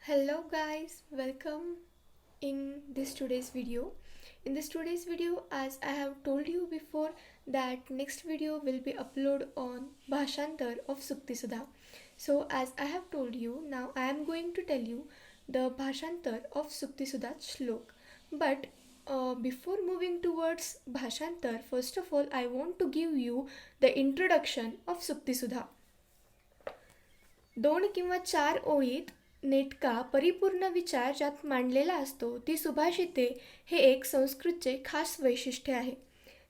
Hello guys, welcome in this today's video. In this today's video, as I have told you before, that next video will be uploaded on Bhashantar of Sukti Sudha. So as I have told you, now I am going to tell you the Bhashantar of Sukti Sudha shlok. But before moving towards Bhashantar, first of all I want to give you the introduction of Sukti Sudha. 2 किंवा 4 ओळीत नेटका परिपूर्ण विचार ज्यात मांडलेला असतो ती सुभाषिते हे एक संस्कृतचे खास वैशिष्ट्य आहे.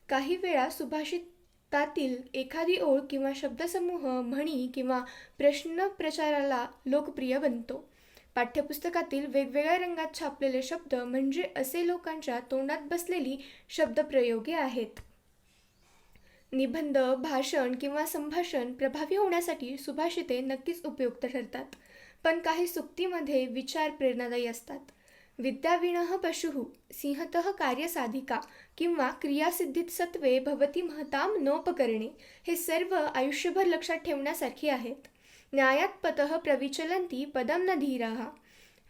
काही वेळा सुभाषितातील एखादी ओळ किंवा शब्दसमूह म्हणी किंवा प्रश्नप्रचाराला लोकप्रिय बनतो. पाठ्यपुस्तकातील वेगवेगळ्या रंगात छापलेले शब्द म्हणजे असे लोकांच्या तोंडात बसलेली शब्दप्रयोगे आहेत. निबंध, भाषण किंवा संभाषण प्रभावी होण्यासाठी सुभाषिते नक्कीच उपयुक्त ठरतात. पण काही सुक्तीमध्ये विचार प्रेरणादायी असतात. विद्याविनः पशुः सिंहतः कार्यसाधिका किंवा क्रियासिद्धीत सत्वे भवती महताम नोपकरणे हे सर्व आयुष्यभर लक्षात ठेवण्यासारखी आहेत. न्यायात पतः प्रविचलन्ति पदम न धीराः.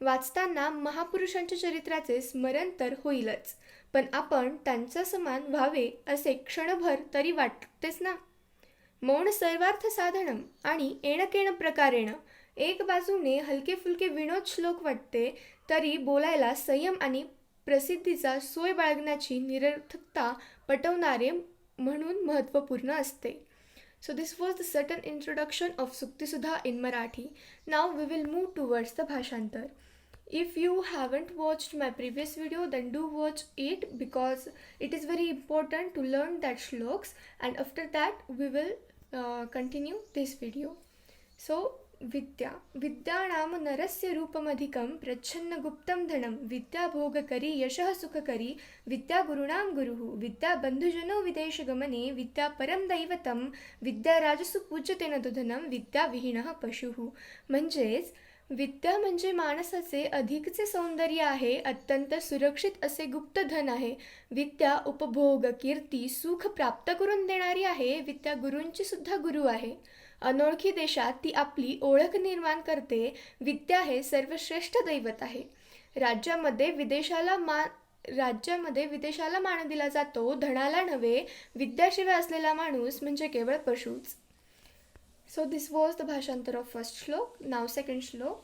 वाचताना महापुरुषांच्या चरित्राचे स्मरण तर होईलच, पण आपण त्यांचा समान व्हावे असे क्षणभर तरी वाटतेच ना. मौन सर्वार्थ साधनम आणि एणकेण प्रकारेण. एक बाजूने हलके फुलके विनोद श्लोक वाटते तरी बोलायला संयम आणि प्रसिद्धीचा सोय बाळगण्याची निरर्थकता पटवणारे म्हणून महत्त्वपूर्ण असते. So this was the certain introduction of Sukti Sudha in Marathi. Now we will move towards the Bhashantar. If you haven't watched my previous video, then do watch it because it is very important to learn that shloks, and after that we will continue this video. So विद्या विद्यानाम नरस्य रूपमधिकं प्रच्छन्न गुप्तं धनं विद्या भोगकरी यशः सुखकरी विद्या गुरुणां गुरुः विद्या बंधुजनो विदेशगमने विद्या परम दैवतं विद्या राजसु पूज्यते न धनं विद्या विहीनः पशुः. म्हणजेच विद्या म्हणजे माणसाचे अधिकचे सौंदर्य आहे, अत्यंत सुरक्षित असे गुप्त धन आहे. विद्या उपभोग, कीर्ती, सुख प्राप्त करून देणारी आहे. विद्या गुरूंची सुद्धा गुरु आहे. अनोळखी देशात ती आपली ओळख निर्माण करते. विद्या हे सर्वश्रेष्ठ दैवत आहे. राज्यामध्ये विदेशाला मान दिला जातो, धनाला नव्हे. विद्याशिवाय असलेला माणूस म्हणजे केवळ पशुच. So this was the Bhashantar of first shlok. Now second shlok.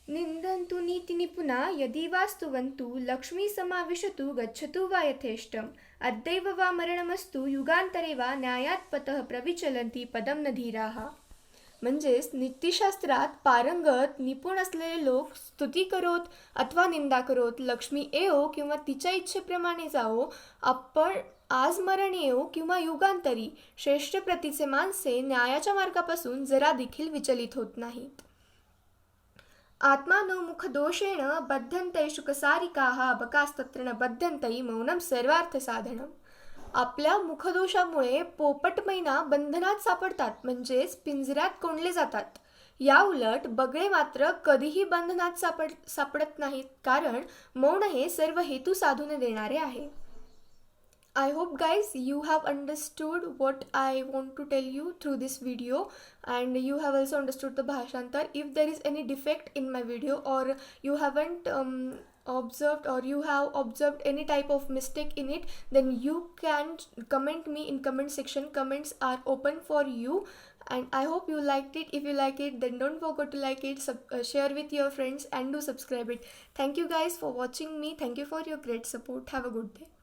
निंदन्तु नीति निपुना यदि वास्तुवन्तु लक्ष्मी समाविशतु गच्छतु वा यथेष्टम् अद्यैव वा मरणमस्तु युगांतरे वा न्यायात पतः प्रविचलन्ति पदम न धीराः. म्हणजेच नीतिशास्त्रात पारंगत निपुण असलेले लोक स्तुती करोत अथवा निंदा करोत, लक्ष्मी येओ किंवा तिच्या इच्छेप्रमाणे जाओ, आपण आज मरण येओ किंवा युगांतरी, श्रेष्ठ प्रतीचे माणसे न्यायाच्या मार्गापासून जरा देखील विचलित होत नाहीत. आत्मानो मुखदोषेण बध्यन्ते शुकसारिकाः बकास्तत्र न बध्यन्ते मौनम सर्वार्थ साधनम. आपल्या मुखदोषामुळे पोपट मैना बंधनात सापडतात, म्हणजेच पिंजऱ्यात कोंडले जातात. या उलट बगळे मात्र कधीही बंधनात सापडत नाहीत, कारण मौन हे सर्व हेतू साधून देणारे आहे. I hope guys you have understood what I want to tell you through this video, and you have also understood the Bhashantar. If there is any defect in my video or you haven't observed or you have observed any type of mistake in it, then you can comment me in comment section. Comments are open for you, and I hope you liked it. If you like it, then don't forget to like it, share with your friends and do subscribe it. Thank you guys for watching me. Thank you for your great support. Have a good day.